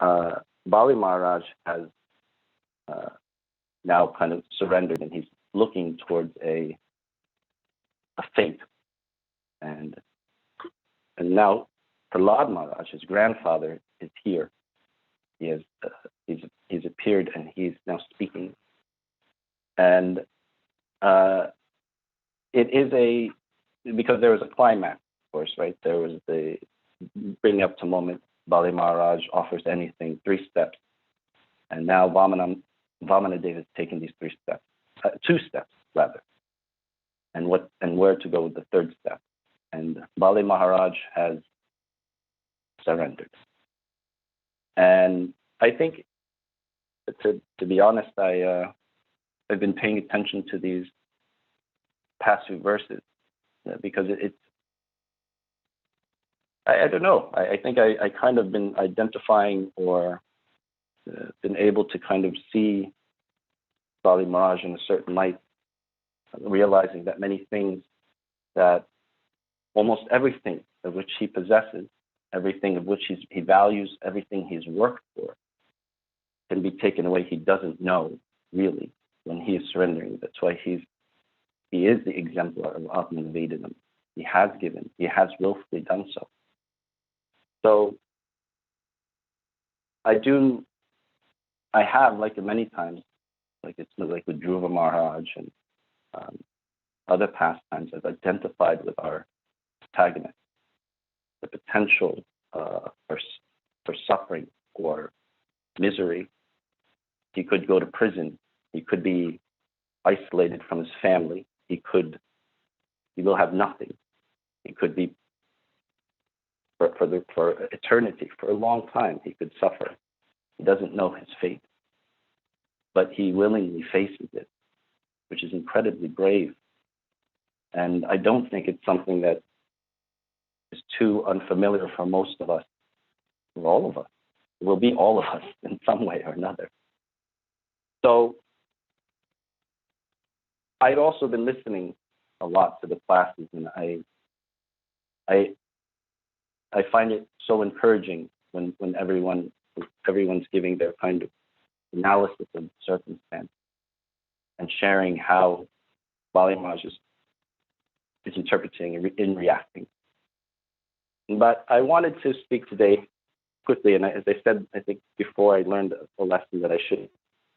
Bali Maharaj has now kind of surrendered, and he's looking towards a fate. And now Prahlad Maharaj, his grandfather, is here. He has he's appeared, and he's now speaking. And it is because there was a climax, of course, right? There was the bring up to moment. Bali Maharaj offers anything, 3 steps. And now Vamanadeva has taken these 3 steps, 2 steps rather. And where to go with the 3rd step. And Bali Maharaj has surrendered. And I think, to be honest, I've been paying attention to these past few verses because it's I don't know. I think I kind of been identifying or been able to kind of see Bali Maharaj in a certain light, realizing that many things, that almost everything of which he possesses, everything of which he values, everything he's worked for, can be taken away. He doesn't know, really, when he is surrendering. That's why he is the exemplar of Atman Vedanam. He has given, he has willfully done so. So I have, like many times, like it's like with Dhruva Maharaj and other pastimes, I've identified with our protagonist, the potential for suffering or misery. He could go to prison. He could be isolated from his family. He will have nothing. He could be for eternity, for a long time, he could suffer. He doesn't know his fate, but he willingly faces it, which is incredibly brave. And I don't think it's something that is too unfamiliar for most of us, for all of us. It will be all of us in some way or another. So I'd also been listening a lot to the classes, and I find it so encouraging when everyone's giving their kind of analysis of the circumstance and sharing how Bali Maharaj is interpreting and reacting. But I wanted to speak today quickly, and as I said, I think before, I learned a lesson that I should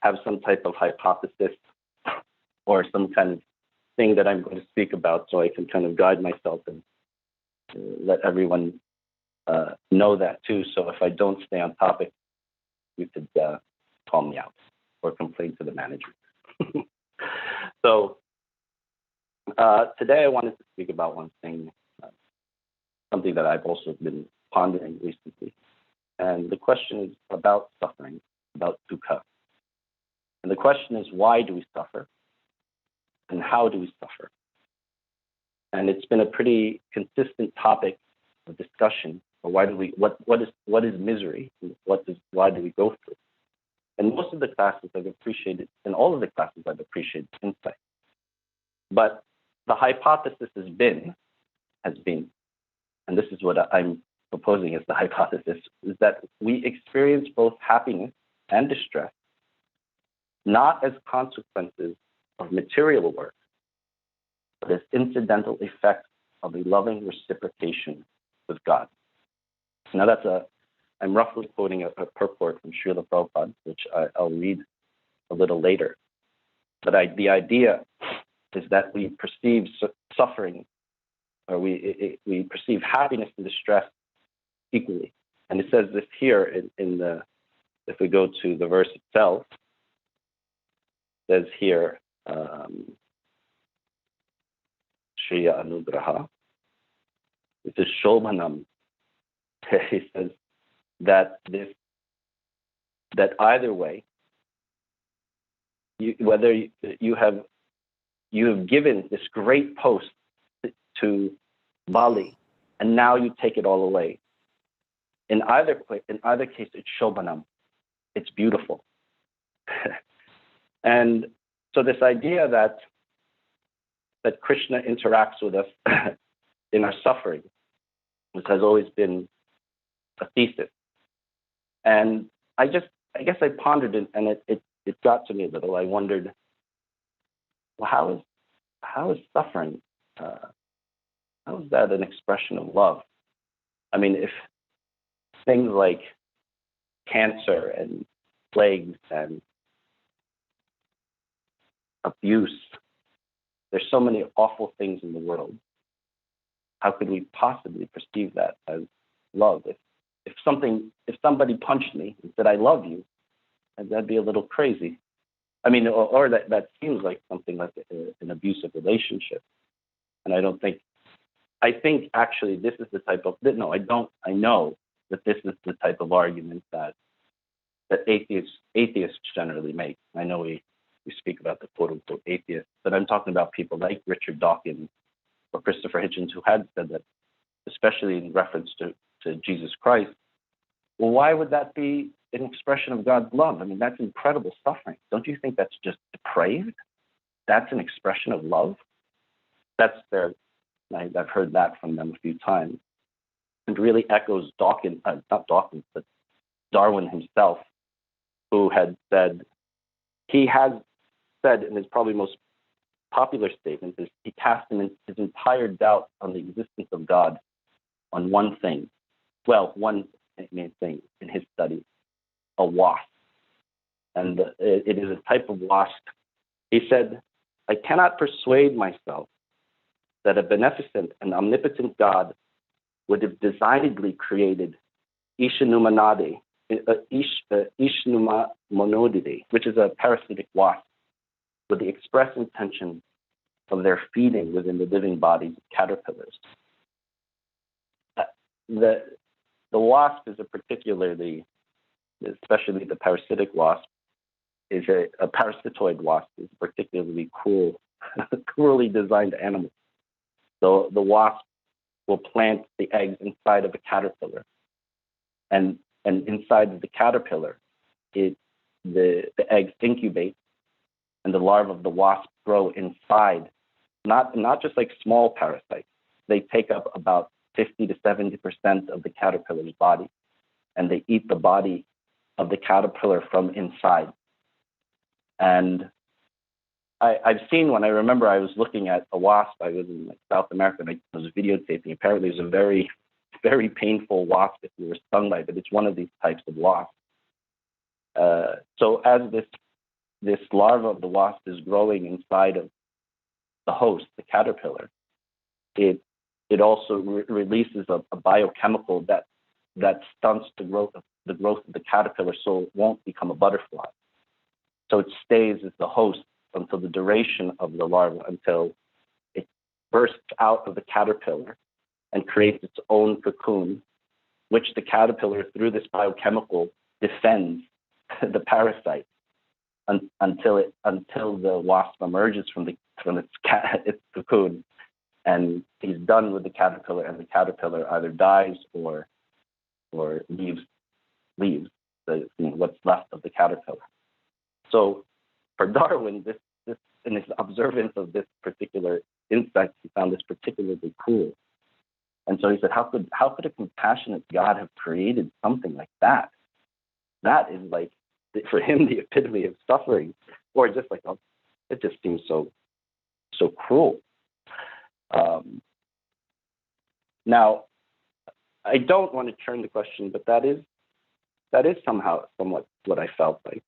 have some type of hypothesis or some kind of thing that I'm going to speak about, so I can kind of guide myself and let everyone know that too. So if I don't stay on topic, you could call me out or complain to the manager. So today I wanted to speak about one thing, something that I've also been pondering recently. And the question is about suffering, about dukkha. And the question is, why do we suffer? And how do we suffer? And it's been a pretty consistent topic of discussion. Or what is misery? Why do we go through? And most of the classes I've appreciated, in all of the classes I've appreciated insight. But the hypothesis has been, and this is what I'm proposing as the hypothesis, is that we experience both happiness and distress, not as consequences of material work, but as incidental effects of a loving reciprocation with God. Now I'm roughly quoting a purport from Srila Prabhupada, which I'll read a little later. But the idea is that we perceive suffering, or we perceive happiness and distress equally. And it says this here if we go to the verse itself, it says here, Shriya Anugraha, this is Shobhanam. He says that either way, whether you have given this great post to Bali, and now you take it all away. In either case, it's Shobhanam. It's beautiful. And so this idea that Krishna interacts with us in our suffering, which has always been a thesis. And I guess I pondered it, and it got to me a little. I wondered, well, how is suffering? How is that an expression of love? I mean, if things like cancer and plagues and abuse, there's so many awful things in the world. How could we possibly perceive that as love? If somebody punched me and said, "I love you," that'd be a little crazy. I mean, or that seems like something like an abusive relationship. And I think actually this is the type of, no, I don't, I know that this is the type of argument that atheists generally make. I know we speak about the quote unquote atheists, but I'm talking about people like Richard Dawkins or Christopher Hitchens, who had said that, especially in reference to Jesus Christ. Well, why would that be an expression of God's love? I mean, that's incredible suffering. Don't you think that's just depraved? That's an expression of love? I've heard that from them a few times. It really echoes not Dawkins, but Darwin himself, who he has said in his probably most popular statement is he cast his entire doubt on the existence of God on one thing. Well, one main thing in his study, a wasp. And it is a type of wasp. He said, "I cannot persuade myself that a beneficent and omnipotent God would have designedly created Ishnumonodidae, which is a parasitic wasp, with the express intention of their feeding within the living bodies of caterpillars." The wasp is especially the parasitic wasp, is a parasitoid wasp, is a particularly cruelly designed animal. So the wasp will plant the eggs inside of a caterpillar, and inside of the caterpillar, the eggs incubate, and the larvae of the wasp grow inside. Not just like small parasites. They take up about 50 to 70% of the caterpillar's body, and they eat the body of the caterpillar from inside. And I've seen one. I remember I was looking at a wasp. I was in South America, and I was videotaping. Apparently, it was a very, very painful wasp if you were stung by it, but it's one of these types of wasps. So as this larva of the wasp is growing inside of the host, the caterpillar, it also releases a biochemical that stunts the growth of the caterpillar, so it won't become a butterfly. So it stays as the host until the duration of the larva, until it bursts out of the caterpillar and creates its own cocoon, which the caterpillar, through this biochemical, defends the parasite until the wasp emerges from its cocoon, and he's done with the caterpillar, and the caterpillar either dies or leaves what's left of the caterpillar. So for Darwin, this in his observance of this particular insect, he found this particularly cruel. And so he said, how could a compassionate God have created something like that? That is like, for him, the epitome of suffering, or just like, it just seems so cruel. Now, I don't want to turn the question, but that is somewhat what I felt like.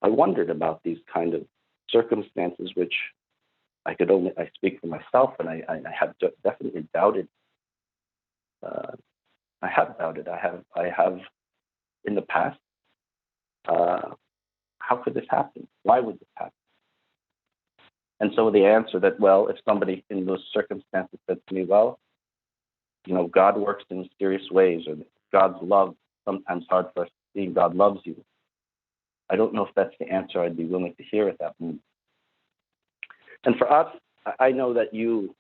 I wondered about these kind of circumstances, which I speak for myself, and I have definitely doubted. I have doubted. I have in the past. How could this happen? Why would this happen? And so the answer that, well, if somebody in those circumstances said to me, well, God works in mysterious ways, or God's love, sometimes hard for us to see, God loves you. I don't know if that's the answer I'd be willing to hear at that moment. And for us, I know that you,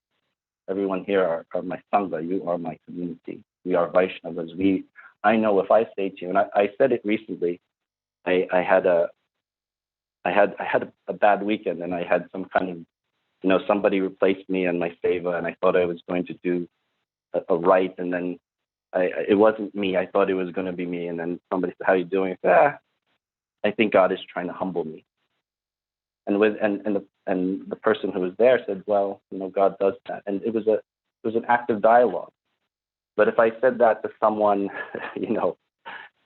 everyone here, are my Sangha. You are my community. We are Vaishnavas. I know if I say to you, and I said it recently, I had a bad weekend, and I had some kind of, somebody replaced me in my seva, and I thought I was going to do a rite, and then It wasn't me. I thought it was going to be me. And then somebody said, "How are you doing?" I said, I think God is trying to humble me. And the person who was there said, "Well, God does that." And it was an active dialogue. But if I said that to someone,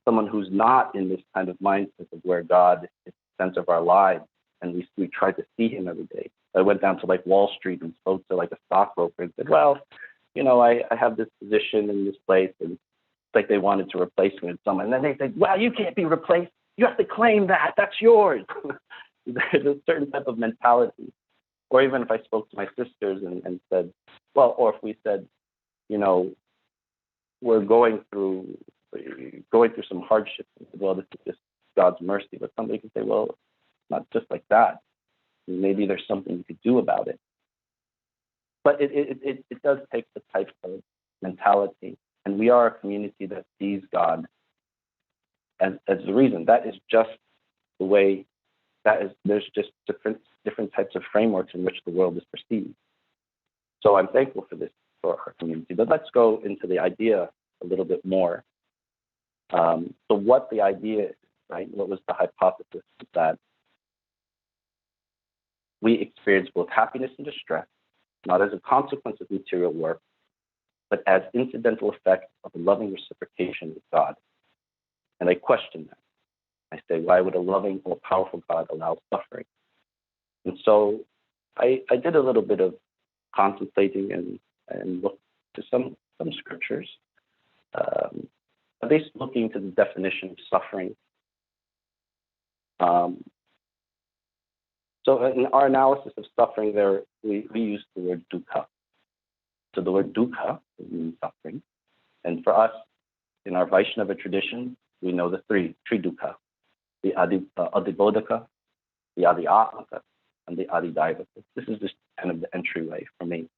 someone who's not in this kind of mindset of where God is the center of our lives, and we try to see Him every day. I went down to like Wall Street and spoke to like a stockbroker and said, "Well, I have this position in this place," and it's like they wanted to replace me with someone. And then they said, "Well, you can't be replaced. You have to claim that. That's yours." There's a certain type of mentality. Or even if I spoke to my sisters and said, well, or if we said, we're going through some hardships, and said, well, this is just God's mercy. But somebody can say, well, it's not just like that. Maybe there's something you could do about it. But it does take the type of mentality. And we are a community that sees God as the reason. That is just the way, there's just different types of frameworks in which the world is perceived. So I'm thankful for for our community. But let's go into the idea a little bit more. So what the idea is, right? What was the hypothesis? Is that we experience both happiness and distress, not as a consequence of material work, but as incidental effects of a loving reciprocation with God. And I question that. I say, why would a loving or powerful God allow suffering? And so I did a little bit of contemplating and looked to some scriptures, at least looking to the definition of suffering. So in our analysis of suffering, we use the word dukkha. So the word dukkha means suffering. And for us, in our Vaishnava tradition, we know the three dukkha: the adibodhaka, the adhyatmaka, and the adidaivaka. This is just kind of the entryway for me,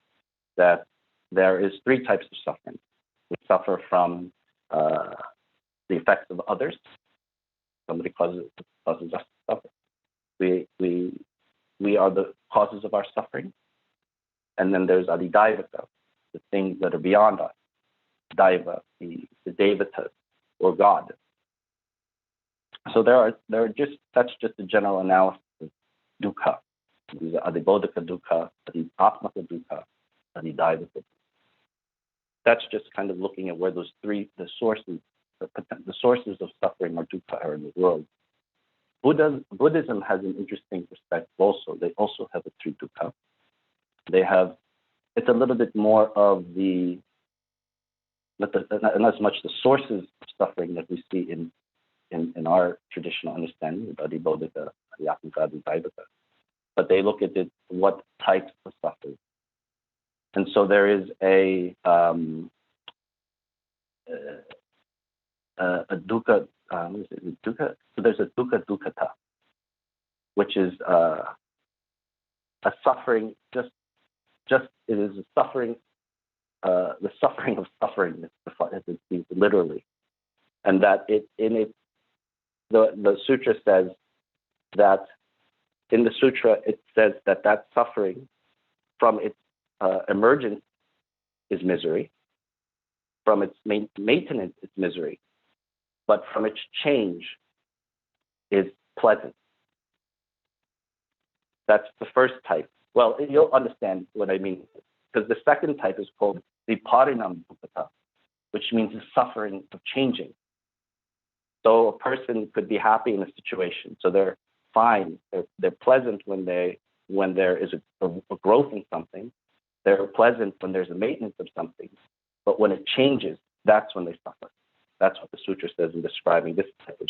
that there is three types of suffering. We suffer from the effects of others. Somebody causes us to suffer. We are the causes of our suffering. And then there's adidaivaka, the things that are beyond us. Daiva, the devatas, or God. So that's just a general analysis of dukkha. These are adibodhaka dukkha, adhyatmaka dukkha, adidaivaka. That's just kind of looking at where those the sources of suffering or dukkha are in the world. Buddhism has an interesting perspective also. They also have a three dukkha. It's a little bit more of not as much the sources of suffering that we see in our traditional understanding of adibodhaka, adhyatmaka, adidaivaka. Dukkha, but they look at it, what types of suffering. And so there is a dukkha, dukkha? So there's a dukkha dukkhata, which is a suffering, just it is a suffering, the suffering of suffering, as it means literally. And that the sutra says that, in the sutra, it says that suffering from its emergence is misery, from its maintenance is misery, but from its change is pleasant. That's the first type. Well, you'll understand what I mean, because the second type is called the parinam dukkha, which means the suffering of changing. So a person could be happy in a situation, so they're fine, they're pleasant when there is a growth in something. They're pleasant when there's a maintenance of something, but when it changes, that's when they suffer. That's what the sutra says in describing this type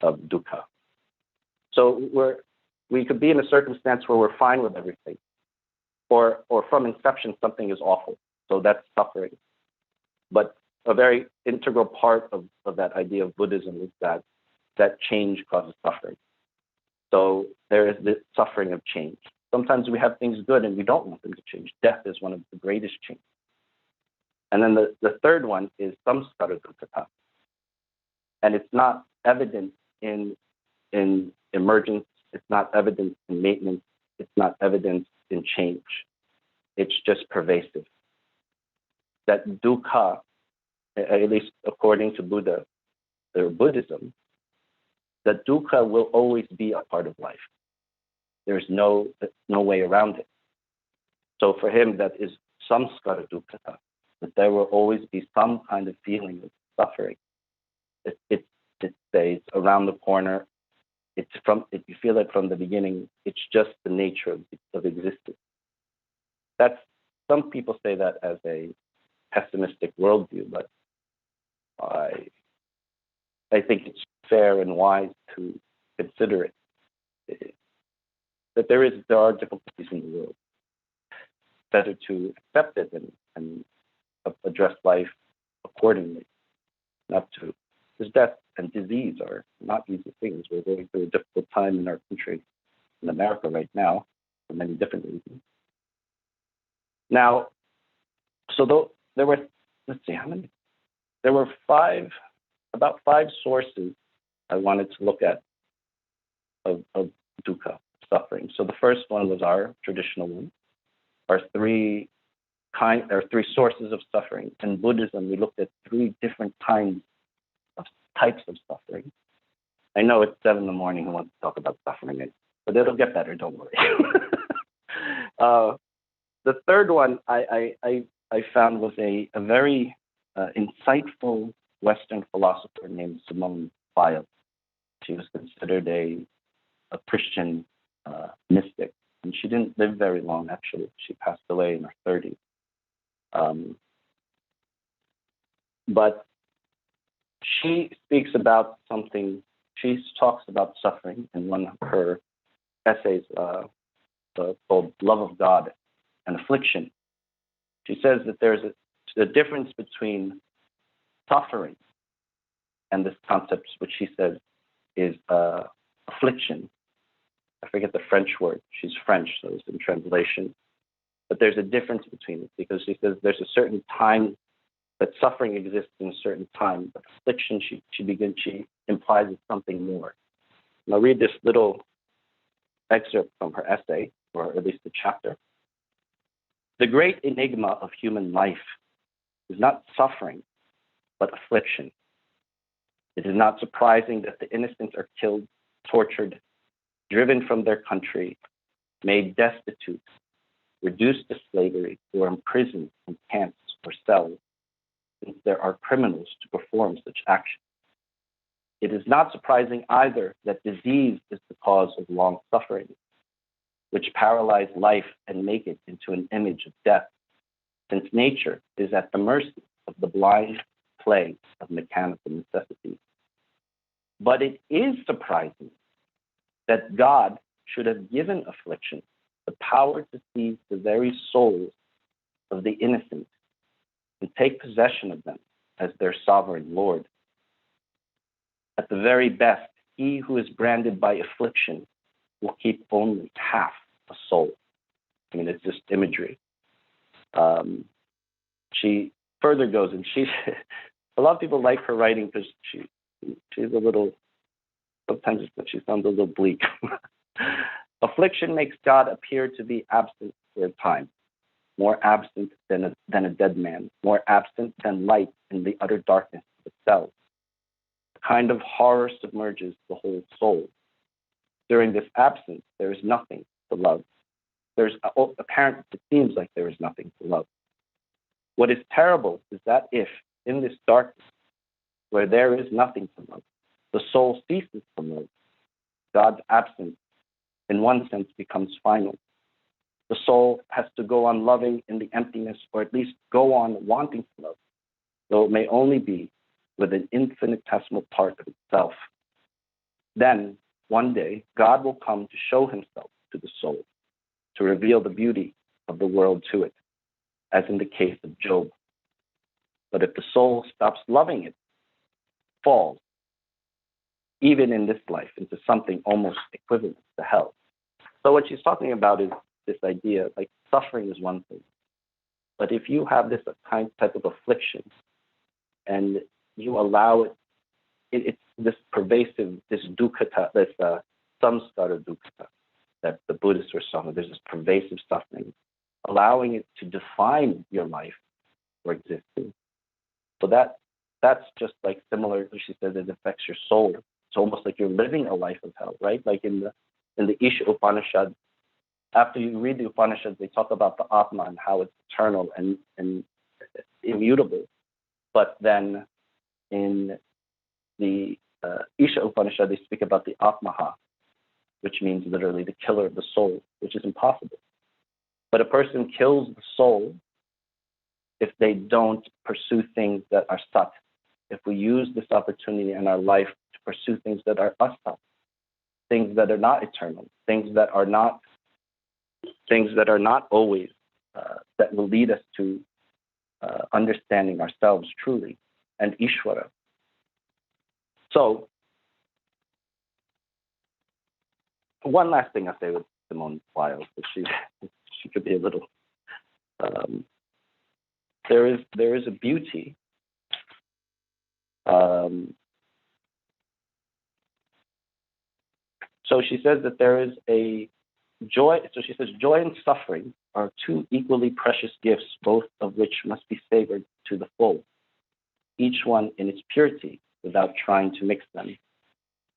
of dukkha. So we could be in a circumstance where we're fine with everything, or from inception something is awful, so that's suffering. But a very integral part of that idea of Buddhism is that change causes suffering. So there is this suffering of change. Sometimes we have things good and we don't want them to change. Death is one of the greatest changes. And then the third one is samskara dukkha. And it's not evident in emergence, it's not evident in maintenance, it's not evident in change. It's just pervasive. That dukkha at least according to Buddha or Buddhism, that dukkha will always be a part of life. There's no way around it. So for him, that is samskara dukkha, that there will always be some kind of feeling of suffering. It stays around the corner. If you feel it from the beginning, it's just the nature of existence. Some people say that as a pessimistic worldview, but I think it's fair and wise to consider it. That there are difficulties in the world. Better to accept it and address life accordingly. Not to, because death and disease are not easy things. We're going through a difficult time in our country, in America right now, for many different reasons. Now, so there were, let's see how many. There were about five sources I wanted to look at of dukkha, suffering. So the first one was our traditional one. Our three sources of suffering. In Buddhism, we looked at three different types of suffering. I know it's 7 a.m. who wants to talk about suffering, but it'll get better, don't worry. The third one I found was a very insightful Western philosopher named Simone Weil. She was considered a Christian mystic, and she didn't live very long, actually. She passed away in her 30s. But she speaks about something, she talks about suffering in one of her essays called Love of God and Affliction. She says that there's a difference between suffering and this concept, which she says is affliction. I forget the French word. She's French, so it's in translation. But there's a difference between it, because she says there's a certain time that suffering exists in a certain time, but affliction, she implies it's something more. And I'll read this little excerpt from her essay, or at least the chapter. The great enigma of human life is not suffering, but affliction. It is not surprising that the innocent are killed, tortured, driven from their country, made destitute, reduced to slavery, or imprisoned in camps or cells, since there are criminals to perform such actions. It is not surprising either that disease is the cause of long suffering, which paralyze life and make it into an image of death, since nature is at the mercy of the blind play of mechanical necessities. But it is surprising that God should have given affliction the power to seize the very souls of the innocent and take possession of them as their sovereign Lord. At the very best, he who is branded by affliction will keep only half a soul. I mean, it's just imagery. She further goes, and a lot of people like her writing because she's a little, sometimes she sounds a little bleak. Affliction makes God appear to be absent for a time, more absent than a dead man, more absent than light in the utter darkness of itself. A kind of horror submerges the whole soul. During this absence, there is nothing to love. It seems like there is nothing to love. What is terrible is that if, in this darkness, where there is nothing to love, the soul ceases to love, God's absence, in one sense, becomes final. The soul has to go on loving in the emptiness, or at least go on wanting to love, though it may only be with an infinitesimal part of itself. Then, one day, God will come to show himself to the soul, to reveal the beauty of the world to it, as in the case of Job. But if the soul stops loving it, falls, even in this life, into something almost equivalent to hell. So what she's talking about is this idea, like suffering is one thing, but if you have this type of affliction and you allow it's this pervasive, this dukkha, this samskara dukkha that the Buddhists were talking about, there's this pervasive suffering, allowing it to define your life or existence. So that that's just like similar. She says it affects your soul. It's almost like you're living a life of hell, right? Like in the Isha Upanishad, after you read the Upanishads, they talk about the Atma and how it's eternal and immutable. But then in the Isha Upanishad, they speak about the Atmaha, which means literally the killer of the soul, which is impossible. But a person kills the soul if they don't pursue things that are sat. If we use this opportunity in our life to pursue things that are asat, things that are not eternal, things that are not always, that will lead us to understanding ourselves truly and Ishvara. So, one last thing I'll say with Simone Biles, but she could be a little. There is a beauty. So she says that there is a joy. So she says joy and suffering are two equally precious gifts, both of which must be savored to the full, each one in its purity, without trying to mix them.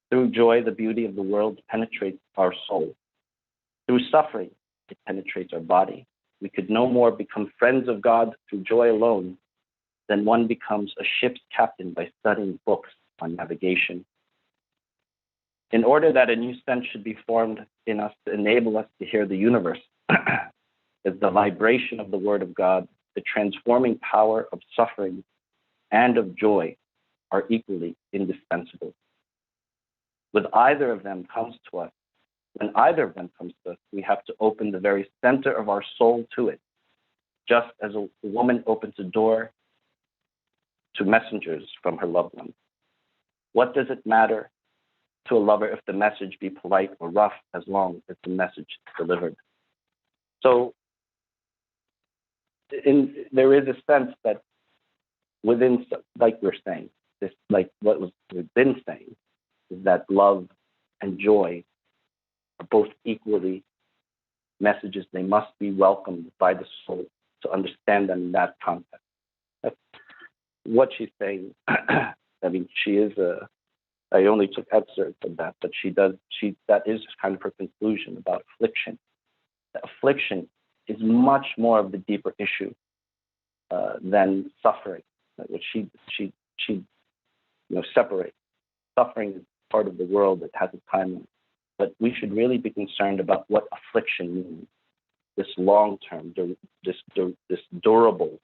Through joy, the beauty of the world penetrates our soul. Through suffering, it penetrates our body. We could no more become friends of God through joy alone than one becomes a ship's captain by studying books on navigation. In order that a new sense should be formed in us to enable us to hear the universe, is the vibration of the word of God, the transforming power of suffering and of joy are equally indispensable. When either of them comes to us, we have to open the very center of our soul to it, just as a woman opens a door to messengers from her loved ones. What does it matter to a lover if the message be polite or rough, as long as the message is delivered? So there is a sense that within, like we're saying, this, like what we've been saying, is that love and joy are both equally messages. They must be welcomed by the soul to understand them in that context. That's what she's saying. I mean, she is I only took excerpts of that, but that is kind of her conclusion about affliction. That affliction is much more of the deeper issue than suffering, which she separates. Suffering is part of the world that has a time limit, but we should really be concerned about what affliction means. This long-term, this durable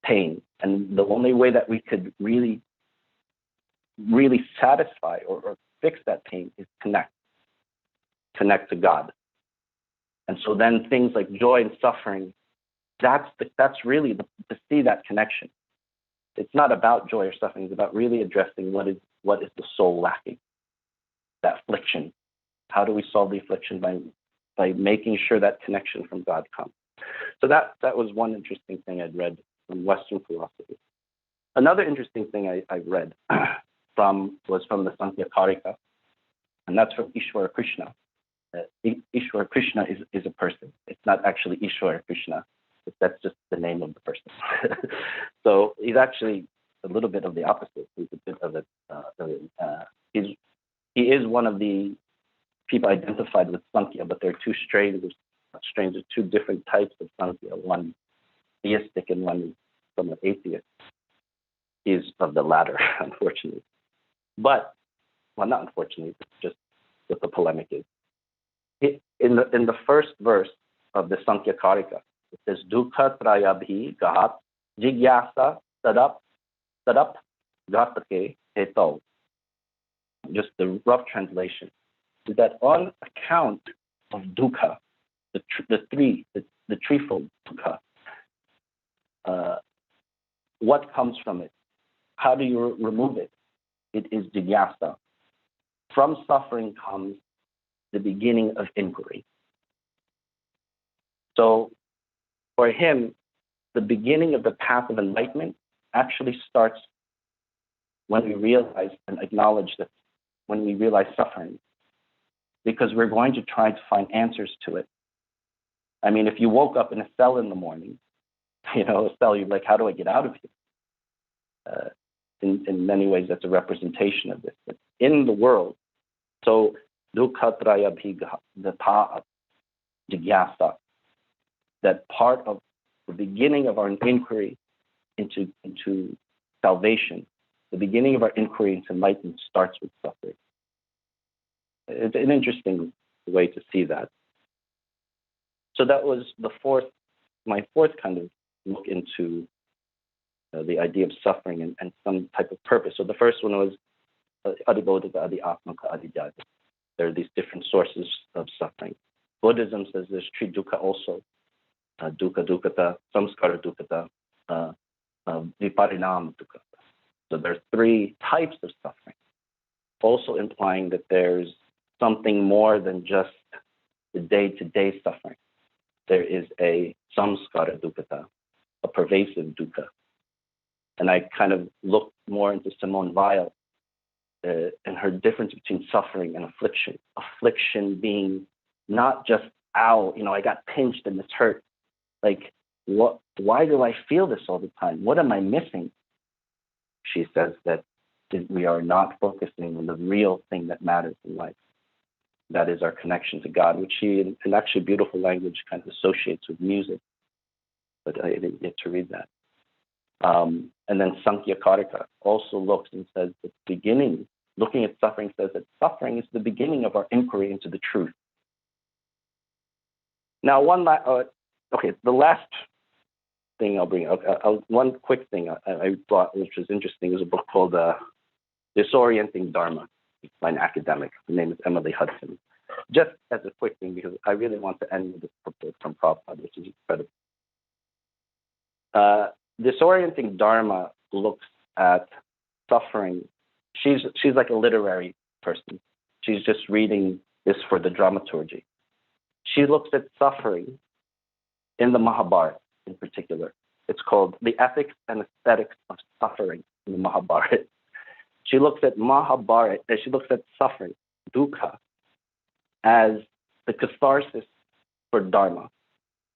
pain, and the only way that we could really satisfy or fix that pain is connect to God. And so then things like joy and suffering, that's really to see that connection. It's not about joy or suffering. It's about really addressing what is the soul lacking, that affliction. How do we solve the affliction? By making sure that connection from God comes. So that was one interesting thing I'd read from Western philosophy. Another interesting thing I read was from the Sankhya Karika, and that's from Ishvara Krishna. Ishvara Krishna is a person. It's not actually Ishvara Krishna. That's just the name of the person. So he's actually a little bit of the opposite. He's a bit of he is one of the people identified with Sankhya, but there are two strains of two different types of Sankhya. One theistic and one from an atheist. He is of the latter, unfortunately. But, well, not unfortunately, it's just what the polemic is. In the first verse of the Sankhya Karika, it says, Dukkha trayabhi gahat jigyasa sadap gatake heto. Just the rough translation is that on account of dukkha, the threefold dukkha, what comes from it? How do you remove it? It is jigyasa. From suffering comes the beginning of inquiry. So for him, the beginning of the path of enlightenment actually starts when we realize and acknowledge that, when we realize suffering, because we're going to try to find answers to it. I mean, if you woke up in a cell in the morning, a cell, you're like, how do I get out of here? in many ways, that's a representation of this. But in the world, so dukkhatraya bhigatha jigyasa, that part of the beginning of our inquiry into salvation, the beginning of our inquiry into enlightenment starts with suffering. It's an interesting way to see that. So that was my fourth kind of look into the idea of suffering and some type of purpose. So the first one was adibodhika, adi-atmaka, adi-jaya. There are these different sources of suffering. Buddhism says there's tri-dukkha also, dukkha, dukkata, samskara dukkata, viparinama dukkha. So there's three types of suffering, also implying that there's something more than just the day-to-day suffering. There is a samskara dukkata, a pervasive dukkha. And I kind of looked more into Simone Weil and her difference between suffering and affliction. Affliction being not just, ow, I got pinched and this hurt. Like, why do I feel this all the time? What am I missing? She says that we are not focusing on the real thing that matters in life. That is our connection to God, which she, in actually beautiful language, kind of associates with music. But I didn't get to read that. And then Sankhya Karika also looks and says the beginning, looking at suffering, says that suffering is the beginning of our inquiry into the truth. Now, the last thing I'll bring up, one quick thing I thought, which was interesting, is a book called Disorienting Dharma by an academic. Her name is Emily Hudson. Just as a quick thing, because I really want to end with this quote from Prabhupada, which is incredible. Disorienting Dharma looks at suffering. She's like a literary person. She's just reading this for the dramaturgy. She looks at suffering in the Mahabharata in particular. It's called The Ethics and Aesthetics of Suffering in the Mahabharata. She looks at she looks at suffering, dukkha, as the catharsis for Dharma.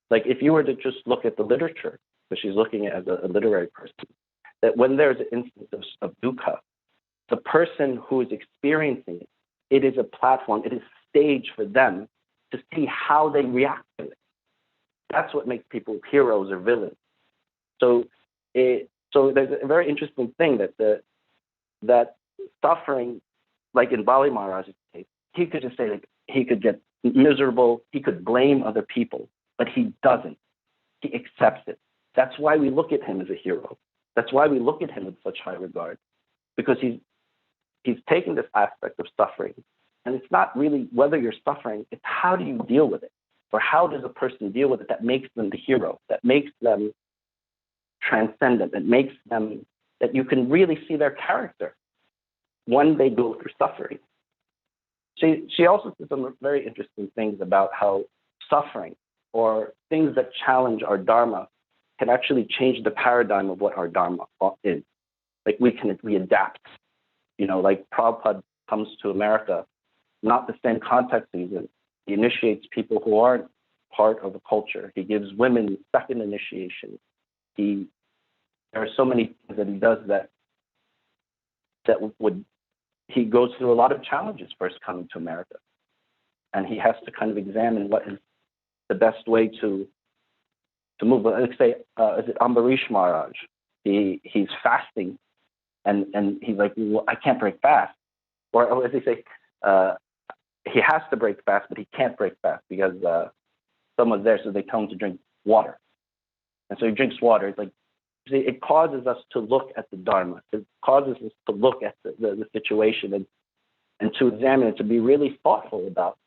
Like if you were to just look at the literature, but she's looking at it as a literary person, that when there's an instance of dukkha, the person who is experiencing it, it is a platform, it is a stage for them to see how they react to it. That's what makes people heroes or villains. So there's a very interesting thing that suffering, like in Bali Maharaj's case, he could just say, like, he could get miserable, he could blame other people, but he doesn't. He accepts it. That's why we look at him as a hero. That's why we look at him with such high regard, because he's taken this aspect of suffering, and it's not really whether you're suffering, it's how do you deal with it, or how does a person deal with it that makes them the hero, that makes them transcendent, that makes them, that you can really see their character when they go through suffering. She also said some very interesting things about how suffering or things that challenge our dharma can actually change the paradigm of what our dharma is. Like we adapt. Like Prabhupada comes to America, not the same context he's in. He initiates people who aren't part of the culture. He gives women second initiation. There are so many things that he does he goes through a lot of challenges first coming to America. And he has to kind of examine what is the best way to move. Let's say, is it Ambarish Maharaj? He's fasting, and he's like, well, I can't break fast. Or as they say, he has to break fast, but he can't break fast because someone's there, so they tell him to drink water. And so he drinks water. It's like, it causes us to look at the Dharma. It causes us to look at the situation and to examine it, to be really thoughtful about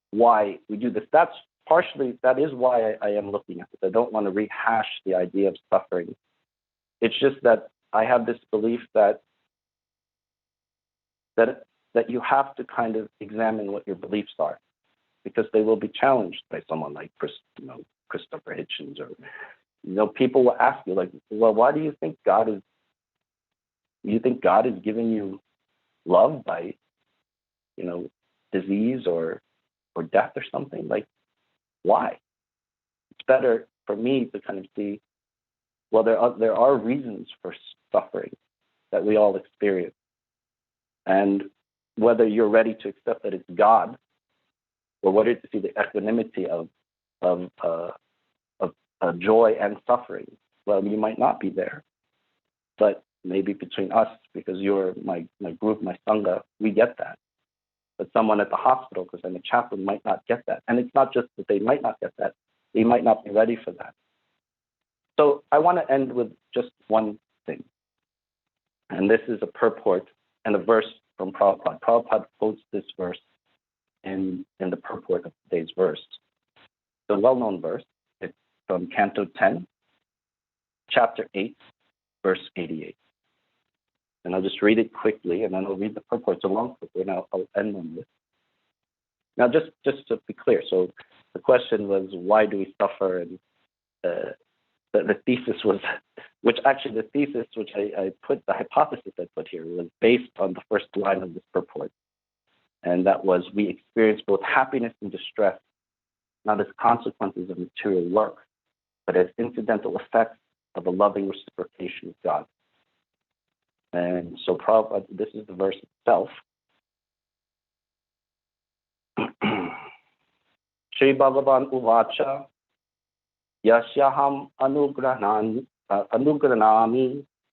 why we do this. That is why I am looking at this. I don't want to rehash the idea of suffering. It's just that I have this belief that you have to kind of examine what your beliefs are, because they will be challenged by someone like Christopher Hitchens, or people will ask you, like, well, why do you think God is giving you love by disease or death or something? Like, why? It's better for me to kind of see, well, there are reasons for suffering, that we all experience. And whether you're ready to accept that it's God, or whether to see the equanimity of joy and suffering, well, you might not be there. But maybe between us, because you're my group, my sangha, we get that. But someone at the hospital, because I'm a chaplain, might not get that. And it's not just that they might not get that, they might not be ready for that. So I want to end with just one thing. And this is a purport and a verse from Prabhupada. Prabhupada quotes this verse in the purport of today's verse. The well-known verse, it's from Canto 10, Chapter 8, verse 88. And I'll just read it quickly, and then I'll read the purport. It's a long purport, and I'll end on this. Now, just to be clear, so the question was, why do we suffer? And the thesis was, which actually the thesis which I put, the hypothesis I put here was based on the first line of this purport. And that was, we experience both happiness and distress, not as consequences of material work, but as incidental effects of a loving reciprocation of God. And so Prabhupada, this is the verse itself. Shri Bhagavan Uvacha Yasyaham Anugranami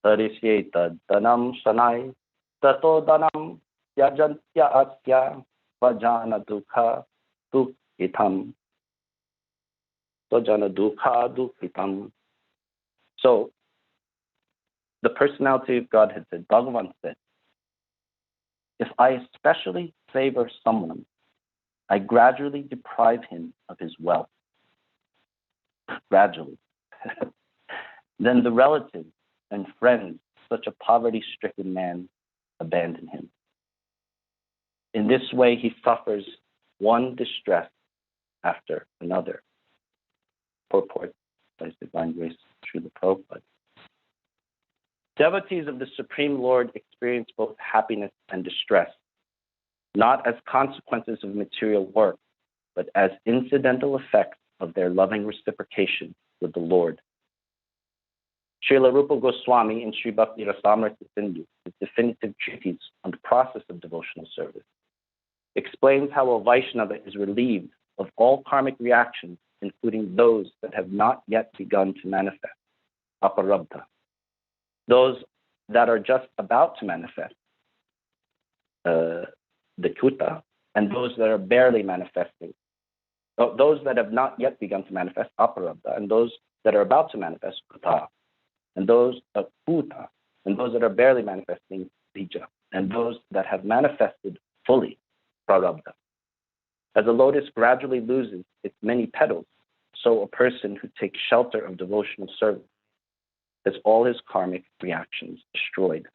Tarishyeta Danam Shanai Tato Danam Yajantya Asya Vajana Dukha Dukhitam Vajana Dukha Dukhitam. So the personality of God had said, Bhagavan said, if I especially favor someone, I gradually deprive him of his wealth. Gradually. Then the relatives and friends of such a poverty-stricken man abandon him. In this way, he suffers one distress after another. Purport by His Divine Grace Srila Prabhupada. Devotees of the Supreme Lord experience both happiness and distress, not as consequences of material work, but as incidental effects of their loving reciprocation with the Lord. Srila Rupa Goswami in Sri Bhakti Rasamrita Sindhu, his definitive treatise on the process of devotional service, explains how a Vaishnava is relieved of all karmic reactions, including those that have not yet begun to manifest, aparabdha. Those that are just about to manifest, the kuta, and those that are barely manifesting. Those that have not yet begun to manifest, aparabdha, and those that are about to manifest, kuta, and those puta, and those that are barely manifesting, bija, and those that have manifested fully, prarabdha. As a lotus gradually loses its many petals, so a person who takes shelter of devotional service has all his karmic reactions destroyed.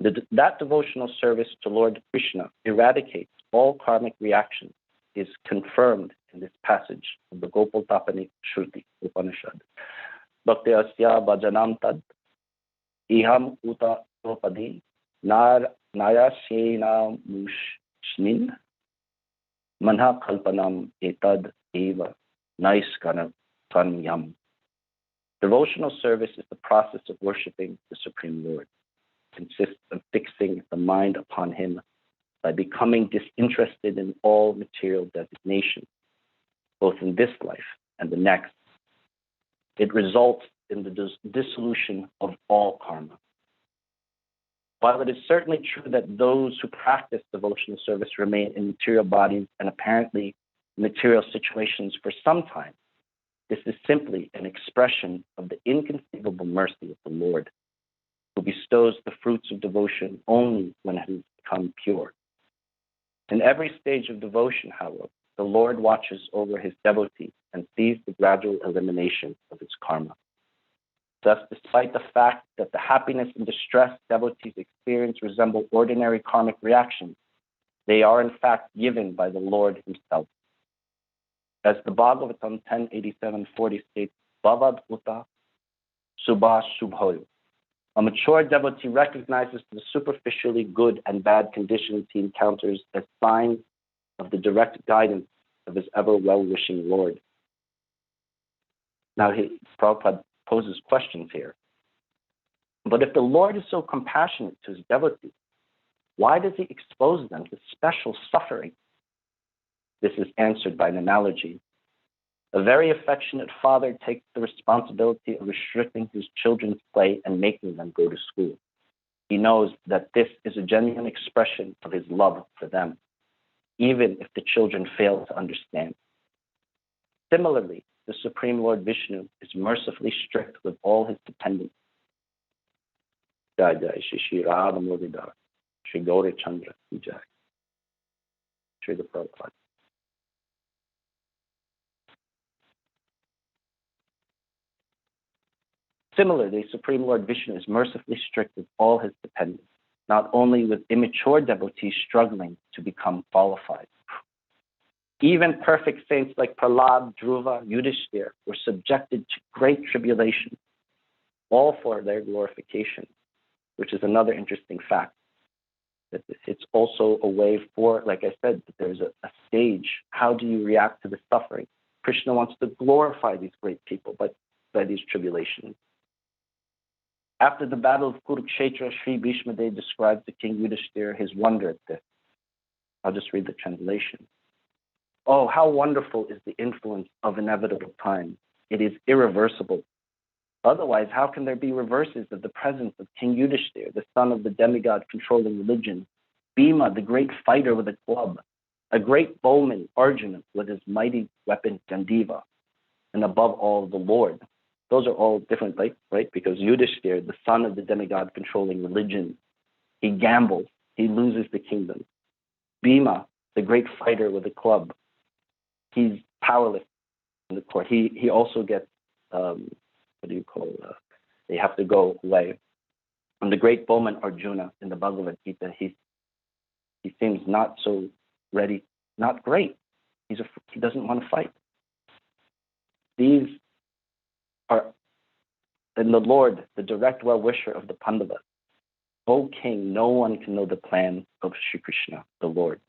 That devotional service to Lord Krishna eradicates all karmic reactions is confirmed in this passage of the Gopaltapani Shruti Upanishad. Bhakti asya bhajanam tad iham uta topadi nayasyena mushnin manha kalpanam etad eva naiskana kanyam. Devotional service is the process of worshiping the Supreme Lord. It consists of fixing the mind upon Him by becoming disinterested in all material designation, both in this life and the next. It results in the dissolution of all karma. While it is certainly true that those who practice devotional service remain in material bodies and apparently material situations for some time, this is simply an expression of the inconceivable mercy of the Lord, who bestows the fruits of devotion only when it has become pure. In every stage of devotion, however, the Lord watches over His devotees and sees the gradual elimination of its karma. Thus, despite the fact that the happiness and distress devotees experience resemble ordinary karmic reactions, they are in fact given by the Lord Himself. As the Bhagavatam 10:87-40 states, Bhavad Uta Subha Shubhoyo. A mature devotee recognizes the superficially good and bad conditions he encounters as signs of the direct guidance of his ever well-wishing Lord. Now, Prabhupada poses questions here. But if the Lord is so compassionate to his devotees, why does he expose them to special suffering? This is answered by an analogy. A very affectionate father takes the responsibility of restricting his children's play and making them go to school. He knows that this is a genuine expression of his love for them, even if the children fail to understand. Similarly, the Supreme Lord Vishnu is mercifully strict with all his dependents. Jai Jai Shri Shri Radha Murtidhar, Shri Gauri Chandra Jai, Shri Prabhupada. Similarly, Supreme Lord Vishnu is mercifully strict with all his dependents, not only with immature devotees struggling to become qualified. Even perfect saints like Prahlad, Dhruva, Yudhishthira were subjected to great tribulation, all for their glorification, which is another interesting fact. That it's also a way for, like I said, that there's a stage. How do you react to the suffering? Krishna wants to glorify these great people by these tribulations. After the battle of Kurukshetra, Sri Bhishma Dev describes to King Yudhishthira his wonder at this. I'll just read the translation. Oh, how wonderful is the influence of inevitable time. It is irreversible. Otherwise, how can there be reverses of the presence of King Yudhishthira, the son of the demigod controlling religion, Bhima, the great fighter with a club, a great bowman, Arjuna, with his mighty weapon, Gandiva, and above all, the Lord. Those are all different, right? Because Yudhishthira, the son of the demigod controlling religion, he gambles, he loses the kingdom. Bhima, the great fighter with a club, he's powerless in the court. He also gets, they have to go away. And the great bowman Arjuna in the Bhagavad Gita, he seems not so ready, not great. He doesn't want to fight. These are, and the Lord, the direct well-wisher of the Pandavas. O king, no one can know the plan of Sri Krishna, the Lord.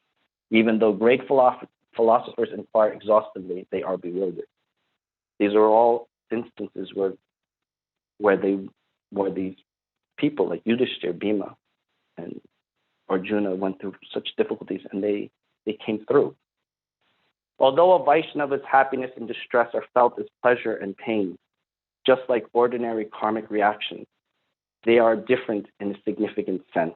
Even though great philosophers inquire exhaustively, they are bewildered. These are all instances where these people like Yudhishthira, Bhima, and Arjuna went through such difficulties, and they came through. Although a Vaishnava's happiness and distress are felt as pleasure and pain, just like ordinary karmic reactions, they are different in a significant sense.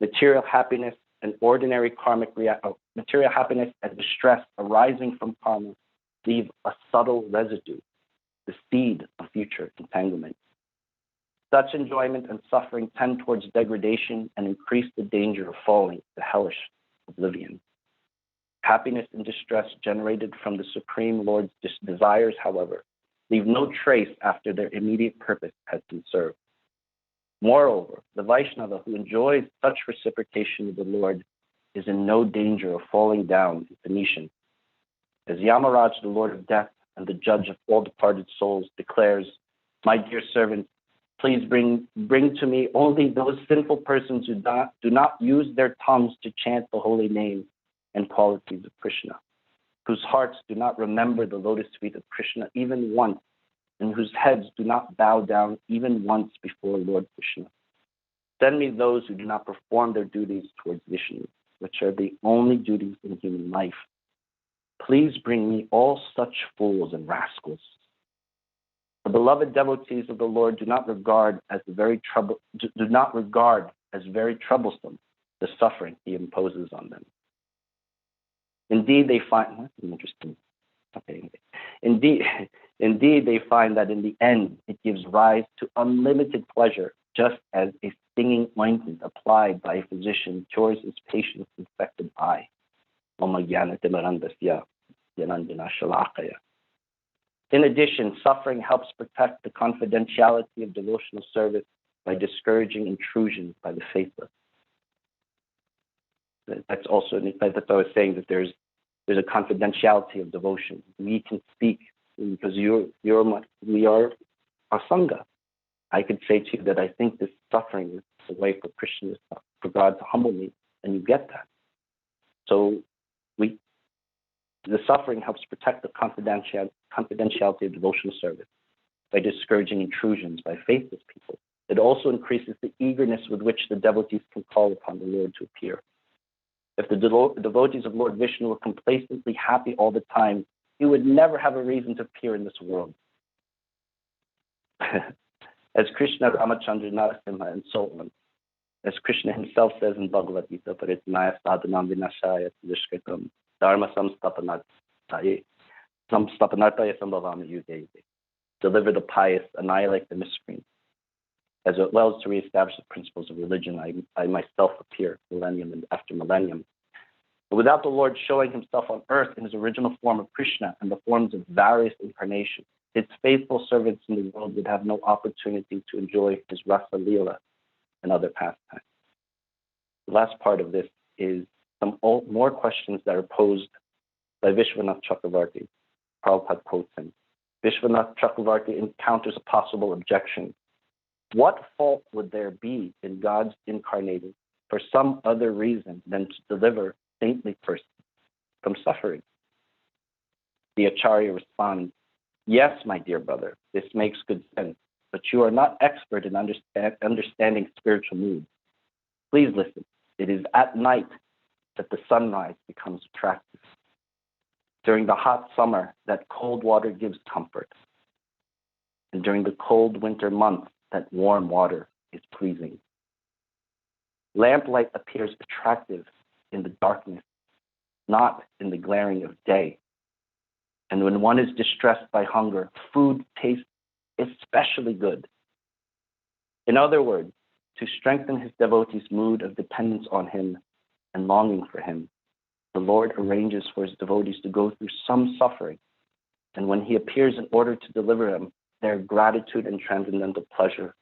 Material happiness and material happiness and distress arising from karma leave a subtle residue, the seed of future entanglement. Such enjoyment and suffering tend towards degradation and increase the danger of falling to hellish oblivion. Happiness and distress generated from the Supreme Lord's desires, however, leave no trace after their immediate purpose has been served. Moreover, the Vaishnava who enjoys such reciprocation of the Lord is in no danger of falling down in Phoenician. As Yamaraj, the Lord of Death and the judge of all departed souls, declares, my dear servant, please bring to me only those sinful persons who do not use their tongues to chant the holy name and qualities of Krishna, whose hearts do not remember the lotus feet of Krishna even once, and whose heads do not bow down even once before Lord Krishna. Send me those who do not perform their duties towards Vishnu, which are the only duties in human life. Please bring me all such fools and rascals. The beloved devotees of the Lord do not regard as very troublesome the suffering he imposes on them. Indeed, they find interesting. Okay. Indeed, they find that in the end it gives rise to unlimited pleasure, just as a stinging ointment applied by a physician cures his patient's infected eye. In addition, suffering helps protect the confidentiality of devotional service by discouraging intrusions by the faithless. That's also, that's what I was saying, that there's a confidentiality of devotion. We can speak because we are a sangha. I could say to you that I think this suffering is a way for Krishna, for God to humble me, and you get that. So the suffering helps protect the confidentiality of devotional service by discouraging intrusions by faithless people. It also increases the eagerness with which the devotees can call upon the Lord to appear. If the devotees of Lord Vishnu were complacently happy all the time, he would never have a reason to appear in this world. As Krishna, Ramachandra, Narasimha, and so on. As Krishna himself says in Bhagavad Gita, Paritmaya sadhanam vinashaya dishkritam dharma samstapanartaya sambhavami yuge. Deliver the pious, annihilate the miscreant. As well as to reestablish the principles of religion, I myself appear millennium and after millennium. But without the Lord showing himself on earth in his original form of Krishna and the forms of various incarnations, his faithful servants in the world would have no opportunity to enjoy his Rasa Leela and other pastimes. The last part of this is some more questions that are posed by Vishwanath Chakravarti. Prabhupada quotes him. Vishwanath Chakravarti encounters a possible objection. What fault would there be in God's incarnating for some other reason than to deliver saintly persons from suffering? The Acharya responds, yes, my dear brother, this makes good sense, but you are not expert in understanding spiritual moods. Please listen. It is at night that the sunrise becomes attractive. During the hot summer, that cold water gives comfort. And during the cold winter months, that warm water is pleasing. Lamplight appears attractive in the darkness, not in the glaring of day. And when one is distressed by hunger, food tastes especially good. In other words, to strengthen his devotee's mood of dependence on him and longing for him, the Lord arranges for his devotees to go through some suffering. And when he appears in order to deliver them, their gratitude and transcendental pleasure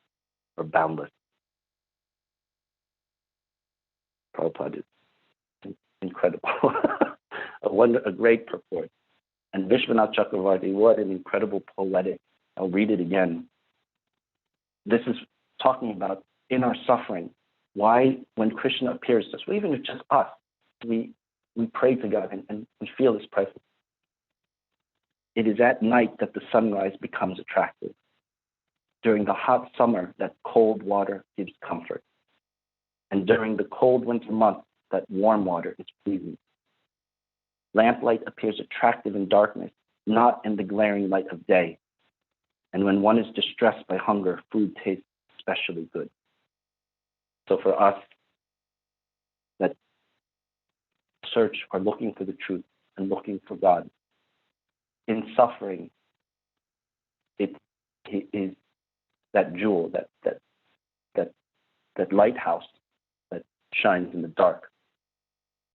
are boundless. Prabhupada is incredible. a great purport. And Vishwanath Chakravarti, what an incredible poetic. I'll read it again. This is talking about in our suffering, why when Krishna appears to us, or even if just us, we pray to God and we feel his presence. It is at night that the sunrise becomes attractive. During the hot summer, that cold water gives comfort. And during the cold winter months, that warm water is pleasing. Lamplight appears attractive in darkness, not in the glaring light of day. And when one is distressed by hunger, food tastes especially good. So for us that search or looking for the truth and looking for God, in suffering, it is that jewel, that lighthouse that shines in the dark.